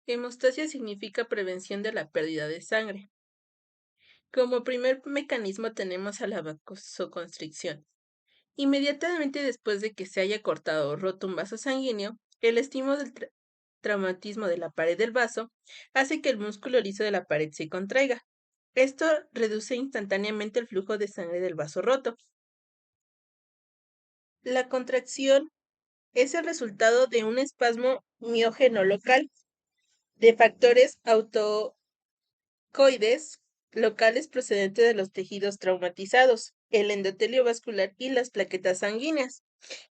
Hemostasia significa prevención de la pérdida de sangre. Como primer mecanismo tenemos a la vasoconstricción. Inmediatamente después de que se haya cortado o roto un vaso sanguíneo, el estímulo del traumatismo de la pared del vaso hace que el músculo liso de la pared se contraiga. Esto reduce instantáneamente el flujo de sangre del vaso roto. La contracción es el resultado de un espasmo miógeno local de factores autocoides locales procedentes de los tejidos traumatizados, el endotelio vascular y las plaquetas sanguíneas,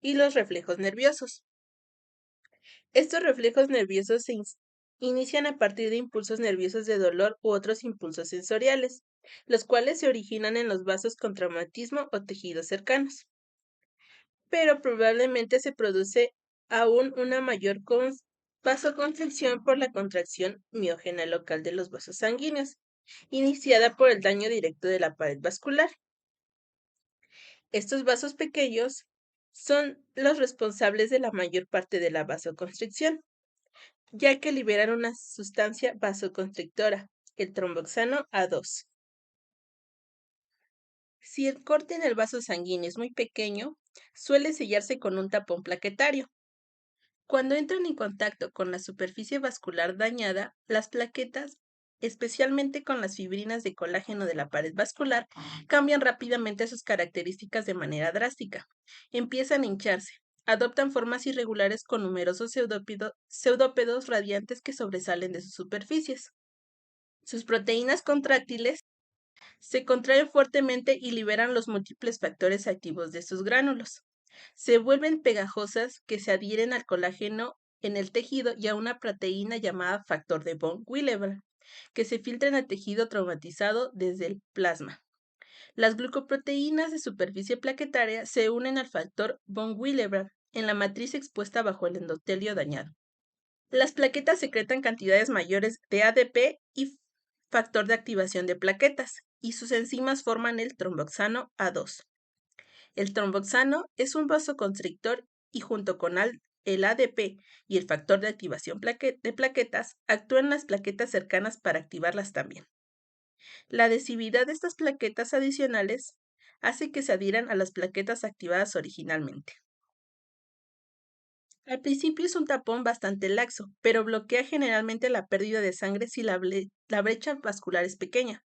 y los reflejos nerviosos. Estos reflejos nerviosos inician a partir de impulsos nerviosos de dolor u otros impulsos sensoriales, los cuales se originan en los vasos con traumatismo o tejidos cercanos. Pero probablemente se produce aún una mayor vasoconstricción por la contracción miógena local de los vasos sanguíneos, iniciada por el daño directo de la pared vascular. Estos vasos pequeños son los responsables de la mayor parte de la vasoconstricción, ya que liberan una sustancia vasoconstrictora, el tromboxano A2. Si el corte en el vaso sanguíneo es muy pequeño, suele sellarse con un tapón plaquetario. Cuando entran en contacto con la superficie vascular dañada, las plaquetas, especialmente con las fibrinas de colágeno de la pared vascular, cambian rápidamente sus características de manera drástica. Empiezan a hincharse, adoptan formas irregulares con numerosos pseudópedos radiantes que sobresalen de sus superficies. Sus proteínas contráctiles se contraen fuertemente y liberan los múltiples factores activos de sus gránulos. Se vuelven pegajosas que se adhieren al colágeno en el tejido y a una proteína llamada factor de von Willebrand, que se filtra en el tejido traumatizado desde el plasma. Las glucoproteínas de superficie plaquetaria se unen al factor von Willebrand en la matriz expuesta bajo el endotelio dañado. Las plaquetas secretan cantidades mayores de ADP y factor de activación de plaquetas, y sus enzimas forman el tromboxano A2. El tromboxano es un vasoconstrictor y junto con el ADP y el factor de activación de plaquetas, actúan en las plaquetas cercanas para activarlas también. La adhesividad de estas plaquetas adicionales hace que se adhieran a las plaquetas activadas originalmente. Al principio es un tapón bastante laxo, pero bloquea generalmente la pérdida de sangre si la brecha vascular es pequeña.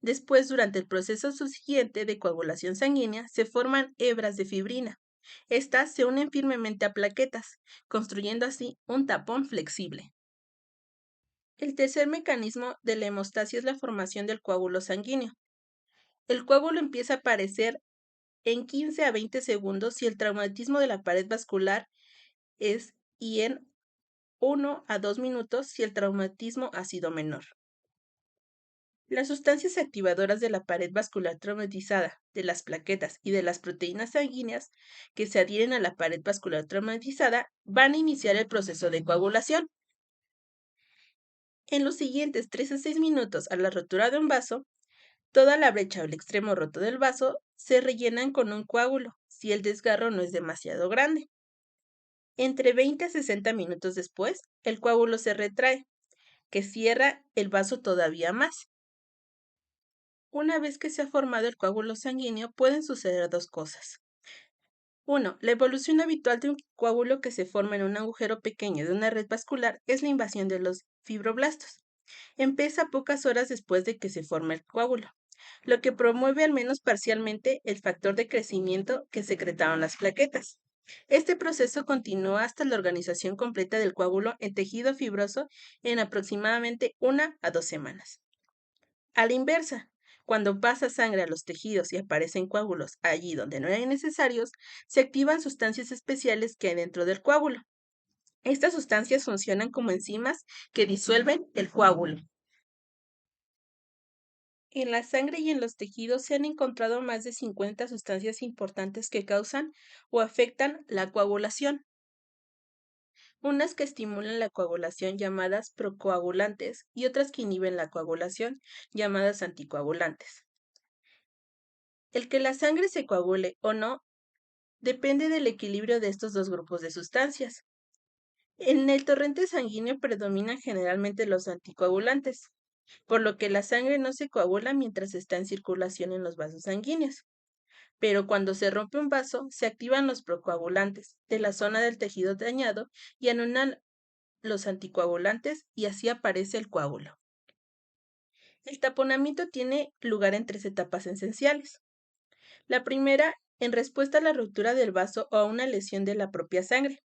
Después, durante el proceso subsiguiente de coagulación sanguínea, se forman hebras de fibrina. Estas se unen firmemente a plaquetas, construyendo así un tapón flexible. El tercer mecanismo de la hemostasia es la formación del coágulo sanguíneo. El coágulo empieza a aparecer en 15 a 20 segundos si el traumatismo de la pared vascular es y en 1 a 2 minutos si el traumatismo ha sido menor. Las sustancias activadoras de la pared vascular traumatizada, de las plaquetas y de las proteínas sanguíneas que se adhieren a la pared vascular traumatizada van a iniciar el proceso de coagulación. En los siguientes 3 a 6 minutos a la rotura de un vaso, toda la brecha o el extremo roto del vaso se rellenan con un coágulo si el desgarro no es demasiado grande. Entre 20 a 60 minutos después, el coágulo se retrae, que cierra el vaso todavía más. Una vez que se ha formado el coágulo sanguíneo, pueden suceder dos cosas. 1. La evolución habitual de un coágulo que se forma en un agujero pequeño de una red vascular es la invasión de los fibroblastos. Empieza pocas horas después de que se forma el coágulo, lo que promueve al menos parcialmente el factor de crecimiento que secretaron las plaquetas. Este proceso continúa hasta la organización completa del coágulo en tejido fibroso en aproximadamente 1 a 2 semanas. A la inversa, cuando pasa sangre a los tejidos y aparecen coágulos allí donde no eran necesarios, se activan sustancias especiales que hay dentro del coágulo. Estas sustancias funcionan como enzimas que disuelven el coágulo. En la sangre y en los tejidos se han encontrado más de 50 sustancias importantes que causan o afectan la coagulación. Unas que estimulan la coagulación llamadas procoagulantes y otras que inhiben la coagulación llamadas anticoagulantes. El que la sangre se coagule o no depende del equilibrio de estos dos grupos de sustancias. En el torrente sanguíneo predominan generalmente los anticoagulantes, por lo que la sangre no se coagula mientras está en circulación en los vasos sanguíneos. Pero cuando se rompe un vaso, se activan los procoagulantes de la zona del tejido dañado y anulan los anticoagulantes y así aparece el coágulo. El taponamiento tiene lugar en tres etapas esenciales. La primera, en respuesta a la ruptura del vaso o a una lesión de la propia sangre.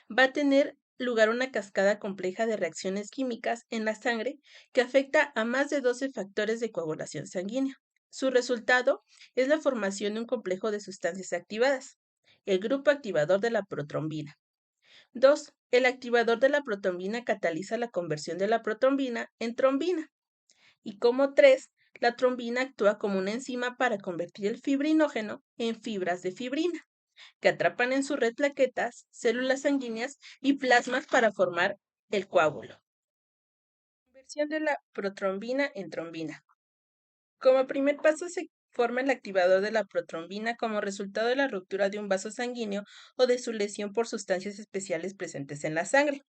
Va a tener lugar una cascada compleja de reacciones químicas en la sangre que afecta a más de 12 factores de coagulación sanguínea. Su resultado es la formación de un complejo de sustancias activadas, el grupo activador de la protrombina. 2. El activador de la protrombina cataliza la conversión de la protrombina en trombina. Y como 3, la trombina actúa como una enzima para convertir el fibrinógeno en fibras de fibrina que atrapan en su red plaquetas, células sanguíneas y plasmas para formar el coágulo. Conversión de la protrombina en trombina. Como primer paso se forma el activador de la protrombina como resultado de la ruptura de un vaso sanguíneo o de su lesión por sustancias especiales presentes en la sangre.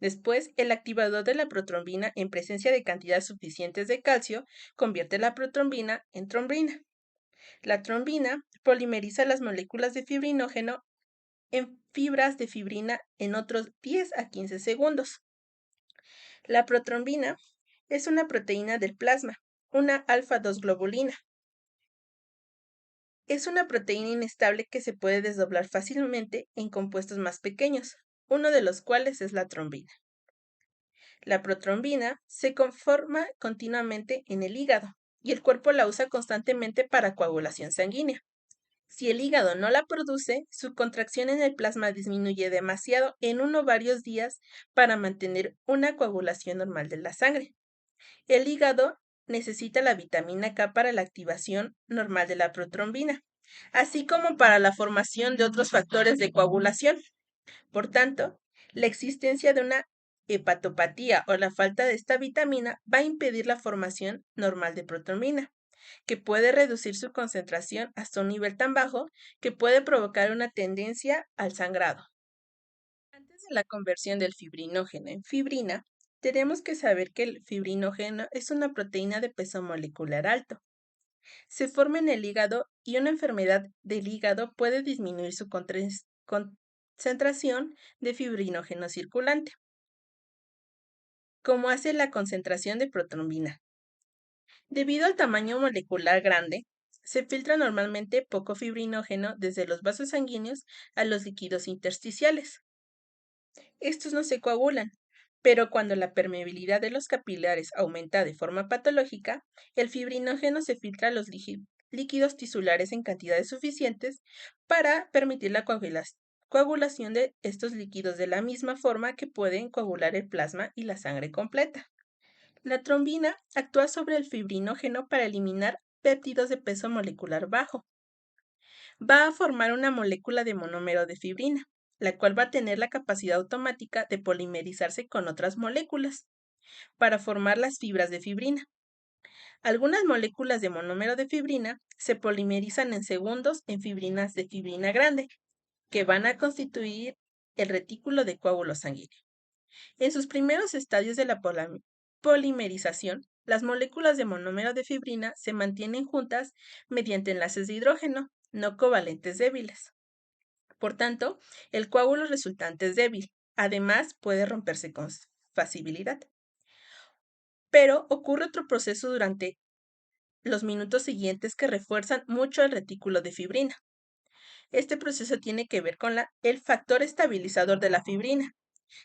Después, el activador de la protrombina en presencia de cantidades suficientes de calcio convierte la protrombina en trombina. La trombina polimeriza las moléculas de fibrinógeno en fibras de fibrina en otros 10 a 15 segundos. La protrombina es una proteína del plasma, una alfa-2 globulina. Es una proteína inestable que se puede desdoblar fácilmente en compuestos más pequeños, uno de los cuales es la trombina. La protrombina se conforma continuamente en el hígado y el cuerpo la usa constantemente para coagulación sanguínea. Si el hígado no la produce, su contracción en el plasma disminuye demasiado en uno o varios días para mantener una coagulación normal de la sangre. El hígado necesita la vitamina K para la activación normal de la protrombina, así como para la formación de otros factores de coagulación. Por tanto, la existencia de una hepatopatía o la falta de esta vitamina va a impedir la formación normal de protrombina que puede reducir su concentración hasta un nivel tan bajo que puede provocar una tendencia al sangrado. Antes de la conversión del fibrinógeno en fibrina, tenemos que saber que el fibrinógeno es una proteína de peso molecular alto. Se forma en el hígado y una enfermedad del hígado puede disminuir su concentración de fibrinógeno circulante, como hace la concentración de protrombina. Debido al tamaño molecular grande, se filtra normalmente poco fibrinógeno desde los vasos sanguíneos a los líquidos intersticiales. Estos no se coagulan, pero cuando la permeabilidad de los capilares aumenta de forma patológica, el fibrinógeno se filtra a los líquidos tisulares en cantidades suficientes para permitir la coagulación de estos líquidos de la misma forma que pueden coagular el plasma y la sangre completa. La trombina actúa sobre el fibrinógeno para eliminar péptidos de peso molecular bajo. Va a formar una molécula de monómero de fibrina, la cual va a tener la capacidad automática de polimerizarse con otras moléculas para formar las fibras de fibrina. Algunas moléculas de monómero de fibrina se polimerizan en segundos en fibrinas de fibrina grande, que van a constituir el retículo de coágulos sanguíneos. En sus primeros estadios de la polimerización, las moléculas de monómero de fibrina se mantienen juntas mediante enlaces de hidrógeno, no covalentes débiles. Por tanto, el coágulo resultante es débil. Además, puede romperse con facilidad. Pero ocurre otro proceso durante los minutos siguientes que refuerzan mucho el retículo de fibrina. Este proceso tiene que ver con el factor estabilizador de la fibrina,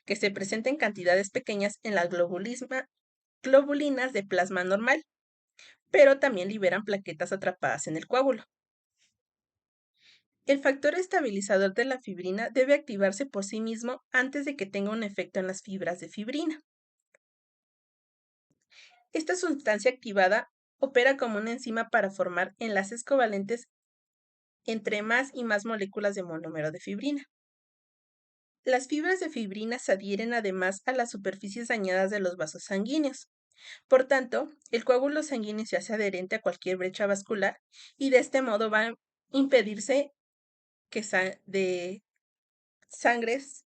que se presenta en cantidades pequeñas en las globulinas de plasma normal, pero también liberan plaquetas atrapadas en el coágulo. El factor estabilizador de la fibrina debe activarse por sí mismo antes de que tenga un efecto en las fibras de fibrina. Esta sustancia activada opera como una enzima para formar enlaces covalentes entre más y más moléculas de monómero de fibrina. Las fibras de fibrina se adhieren además a las superficies dañadas de los vasos sanguíneos. Por tanto, el coágulo sanguíneo se hace adherente a cualquier brecha vascular y de este modo va a impedirse que de sangres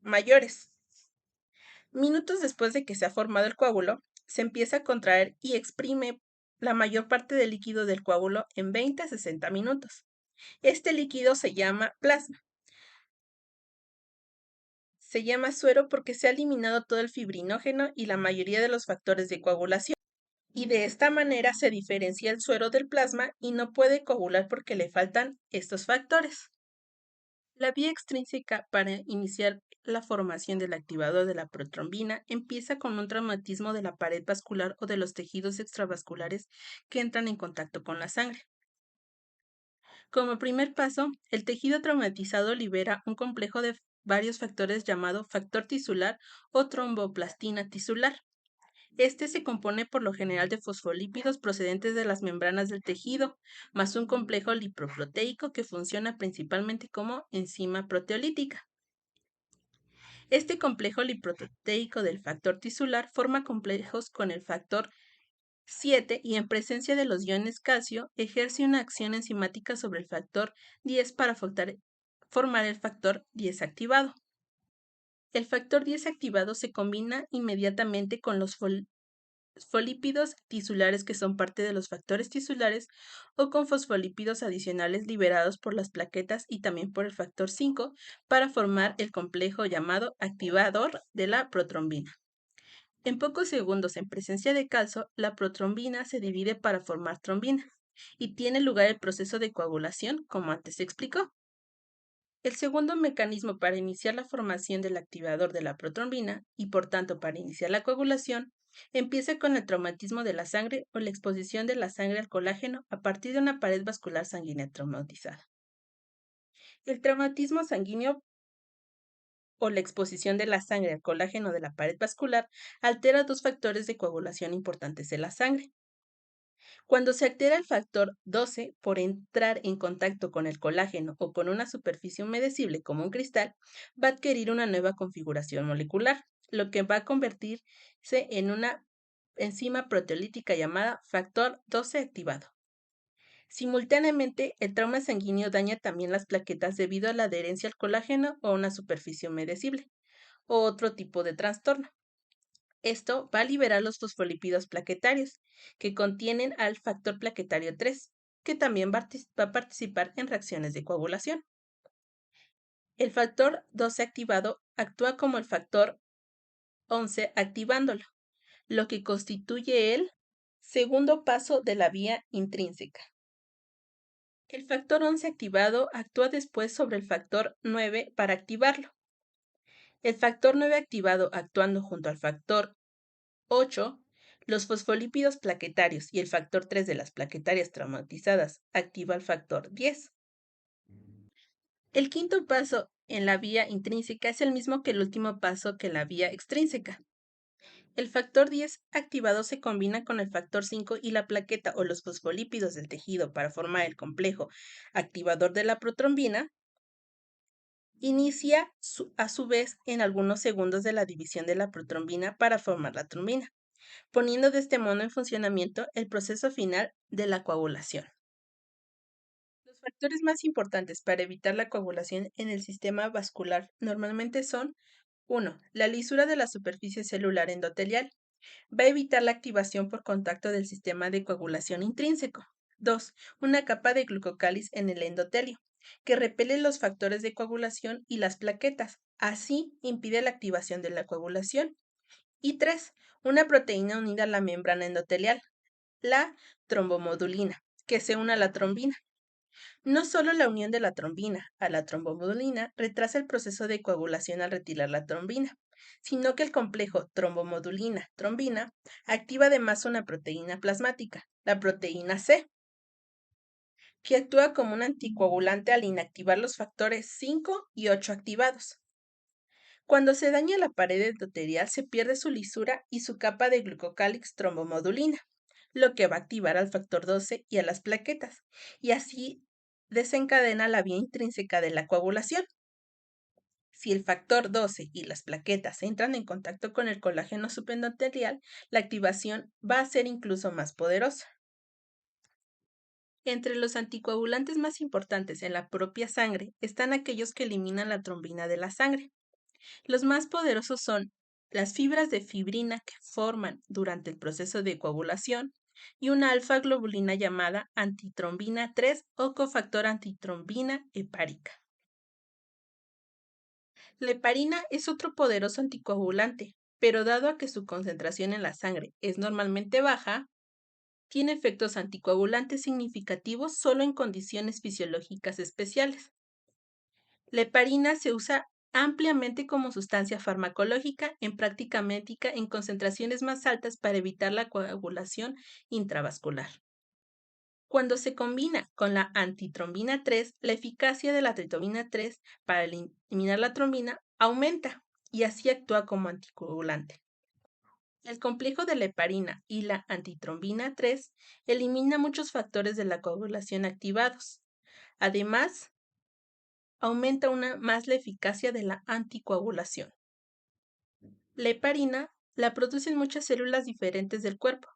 mayores. Minutos después de que se ha formado el coágulo, se empieza a contraer y exprime la mayor parte del líquido del coágulo en 20 a 60 minutos. Este líquido se llama plasma. Se llama suero porque se ha eliminado todo el fibrinógeno y la mayoría de los factores de coagulación. Y de esta manera se diferencia el suero del plasma y no puede coagular porque le faltan estos factores. La vía extrínseca para iniciar la formación del activador de la protrombina empieza con un traumatismo de la pared vascular o de los tejidos extravasculares que entran en contacto con la sangre. Como primer paso, el tejido traumatizado libera un complejo de varios factores llamado factor tisular o tromboplastina tisular. Este se compone por lo general de fosfolípidos procedentes de las membranas del tejido, más un complejo lipoproteico que funciona principalmente como enzima proteolítica. Este complejo lipoproteico del factor tisular forma complejos con el factor 7 y en presencia de los iones calcio ejerce una acción enzimática sobre el factor 10 para formar el factor 10 activado. El factor 10 activado se combina inmediatamente con los fosfolípidos tisulares que son parte de los factores tisulares o con fosfolípidos adicionales liberados por las plaquetas y también por el factor 5 para formar el complejo llamado activador de la protrombina. En pocos segundos, en presencia de calcio, la protrombina se divide para formar trombina y tiene lugar el proceso de coagulación, como antes se explicó. El segundo mecanismo para iniciar la formación del activador de la protrombina y por tanto para iniciar la coagulación empieza con el traumatismo de la sangre o la exposición de la sangre al colágeno a partir de una pared vascular sanguínea traumatizada. El traumatismo sanguíneo o la exposición de la sangre al colágeno de la pared vascular altera dos factores de coagulación importantes de la sangre. Cuando se altera el factor 12 por entrar en contacto con el colágeno o con una superficie humedecible como un cristal, va a adquirir una nueva configuración molecular, lo que va a convertirse en una enzima proteolítica llamada factor 12 activado. Simultáneamente, el trauma sanguíneo daña también las plaquetas debido a la adherencia al colágeno o a una superficie humedecible, o otro tipo de trastorno. Esto va a liberar los fosfolípidos plaquetarios, que contienen al factor plaquetario 3, que también va a participar en reacciones de coagulación. El factor 12 activado actúa como el factor 11 activándolo, lo que constituye el segundo paso de la vía intrínseca. El factor 11 activado actúa después sobre el factor 9 para activarlo. El factor 9 activado actuando junto al factor 8, los fosfolípidos plaquetarios y el factor 3 de las plaquetarias traumatizadas activa el factor 10. El quinto paso en la vía intrínseca es el mismo que el último paso que la vía extrínseca. El factor 10 activado se combina con el factor 5 y la plaqueta o los fosfolípidos del tejido para formar el complejo activador de la protrombina. Inicia a su vez en algunos segundos de la división de la protrombina para formar la trombina, poniendo de este modo en funcionamiento el proceso final de la coagulación. Los factores más importantes para evitar la coagulación en el sistema vascular normalmente son 1. La lisura de la superficie celular endotelial. Va a evitar la activación por contacto del sistema de coagulación intrínseco. 2. Una capa de glucocáliz en el endotelio, que repele los factores de coagulación y las plaquetas. Así impide la activación de la coagulación. Y 3. Una proteína unida a la membrana endotelial, la trombomodulina, que se une a la trombina. No solo la unión de la trombina a la trombomodulina retrasa el proceso de coagulación al retirar la trombina, sino que el complejo trombomodulina-trombina activa además una proteína plasmática, la proteína C, que actúa como un anticoagulante al inactivar los factores 5 y 8 activados. Cuando se daña la pared endotelial se pierde su lisura y su capa de glucocálix trombomodulina, lo que va a activar al factor 12 y a las plaquetas, y así desencadena la vía intrínseca de la coagulación. Si el factor 12 y las plaquetas entran en contacto con el colágeno subendotelial, la activación va a ser incluso más poderosa. Entre los anticoagulantes más importantes en la propia sangre están aquellos que eliminan la trombina de la sangre. Los más poderosos son las fibras de fibrina que forman durante el proceso de coagulación y una alfa-globulina llamada antitrombina 3 o cofactor antitrombina hepárica. La heparina es otro poderoso anticoagulante, pero dado a que su concentración en la sangre es normalmente baja, tiene efectos anticoagulantes significativos solo en condiciones fisiológicas especiales. La heparina se usa ampliamente como sustancia farmacológica en práctica médica en concentraciones más altas para evitar la coagulación intravascular. Cuando se combina con la antitrombina 3, la eficacia de la tritomina 3 para eliminar la trombina aumenta y así actúa como anticoagulante. El complejo de la heparina y la antitrombina 3 elimina muchos factores de la coagulación activados. Además, aumenta más la eficacia de la anticoagulación. La heparina la producen muchas células diferentes del cuerpo,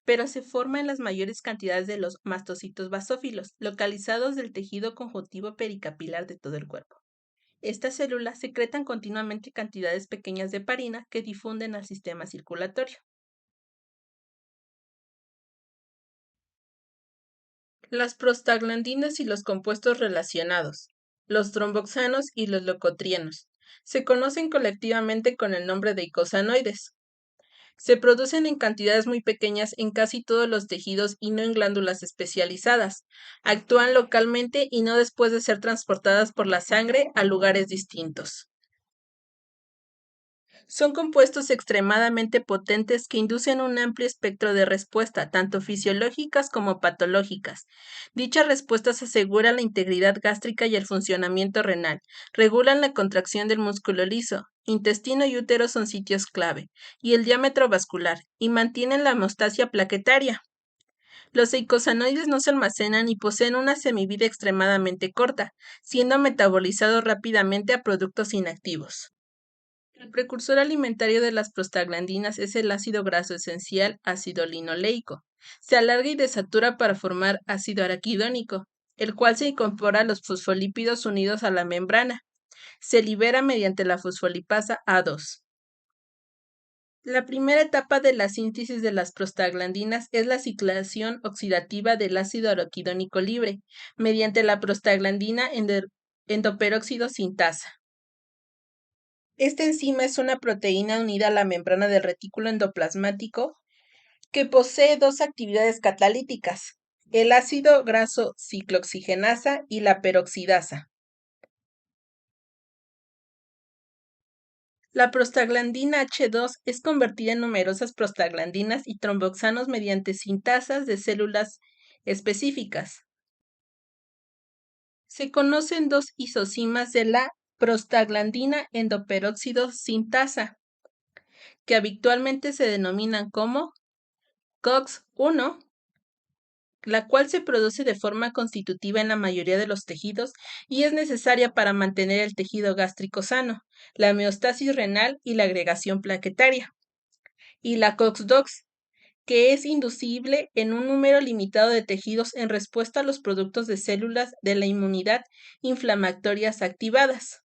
pero se forma en las mayores cantidades de los mastocitos basófilos, localizados del tejido conjuntivo pericapilar de todo el cuerpo. Estas células secretan continuamente cantidades pequeñas de heparina que difunden al sistema circulatorio. Las prostaglandinas y los compuestos relacionados, los tromboxanos y los leucotrienos, se conocen colectivamente con el nombre de eicosanoides. Se producen en cantidades muy pequeñas en casi todos los tejidos y no en glándulas especializadas. Actúan localmente y no después de ser transportadas por la sangre a lugares distintos. Son compuestos extremadamente potentes que inducen un amplio espectro de respuesta, tanto fisiológicas como patológicas. Dichas respuestas aseguran la integridad gástrica y el funcionamiento renal, regulan la contracción del músculo liso, intestino y útero son sitios clave, y el diámetro vascular, y mantienen la hemostasia plaquetaria. Los eicosanoides no se almacenan y poseen una semivida extremadamente corta, siendo metabolizados rápidamente a productos inactivos. El precursor alimentario de las prostaglandinas es el ácido graso esencial ácido linoleico. Se alarga y desatura para formar ácido araquidónico, el cual se incorpora a los fosfolípidos unidos a la membrana. Se libera mediante la fosfolipasa A2. La primera etapa de la síntesis de las prostaglandinas es la ciclación oxidativa del ácido araquidónico libre, mediante la prostaglandina endoperóxido sintasa. Esta enzima es una proteína unida a la membrana del retículo endoplasmático que posee dos actividades catalíticas, el ácido graso ciclooxigenasa y la peroxidasa. La prostaglandina H2 es convertida en numerosas prostaglandinas y tromboxanos mediante sintasas de células específicas. Se conocen dos isocimas de la prostaglandina endoperóxido sintasa, que habitualmente se denominan como COX-1, la cual se produce de forma constitutiva en la mayoría de los tejidos y es necesaria para mantener el tejido gástrico sano, la homeostasis renal y la agregación plaquetaria. Y la COX-2, que es inducible en un número limitado de tejidos en respuesta a los productos de células de la inmunidad inflamatorias activadas.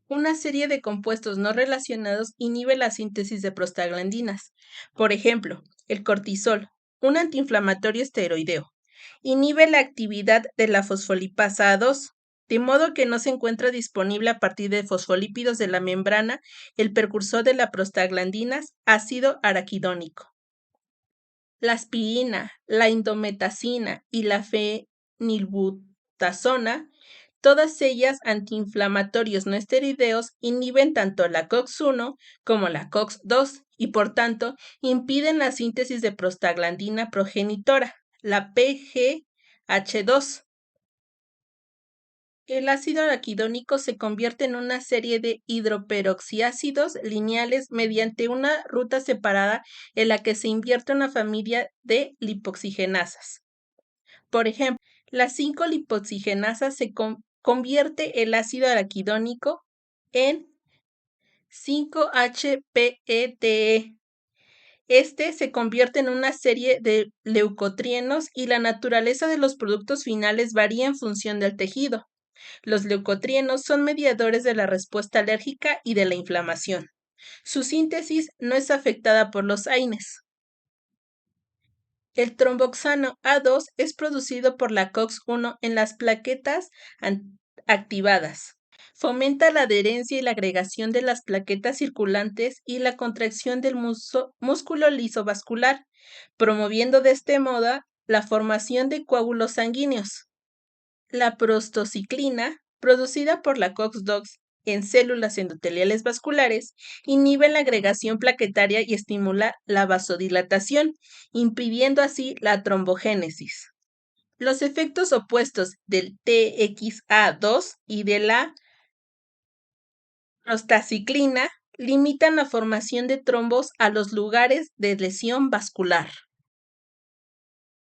Una serie de compuestos no relacionados inhibe la síntesis de prostaglandinas. Por ejemplo, el cortisol, un antiinflamatorio esteroideo, inhibe la actividad de la fosfolipasa A2, de modo que no se encuentra disponible a partir de fosfolípidos de la membrana el precursor de la prostaglandinas, ácido araquidónico. La aspirina, la indometacina y la fenilbutazona, todas ellas antiinflamatorios no esteroideos, inhiben tanto la COX-1 como la COX-2 y por tanto impiden la síntesis de prostaglandina progenitora, la PGH2. El ácido araquidónico se convierte en una serie de hidroperoxiácidos lineales mediante una ruta separada en la que se invierte una familia de lipoxigenasas. Por ejemplo, las 5-lipoxigenasas convierte el ácido araquidónico en 5-HPETE. Este se convierte en una serie de leucotrienos y la naturaleza de los productos finales varía en función del tejido. Los leucotrienos son mediadores de la respuesta alérgica y de la inflamación. Su síntesis no es afectada por los AINES. El tromboxano A2 es producido por la COX-1 en las plaquetas activadas. Fomenta la adherencia y la agregación de las plaquetas circulantes y la contracción del músculo liso vascular, promoviendo de este modo la formación de coágulos sanguíneos. La prostaciclina, producida por la COX-2 en células endoteliales vasculares, inhibe la agregación plaquetaria y estimula la vasodilatación, impidiendo así la trombogénesis. Los efectos opuestos del TXA2 y de la prostaciclina limitan la formación de trombos a los lugares de lesión vascular.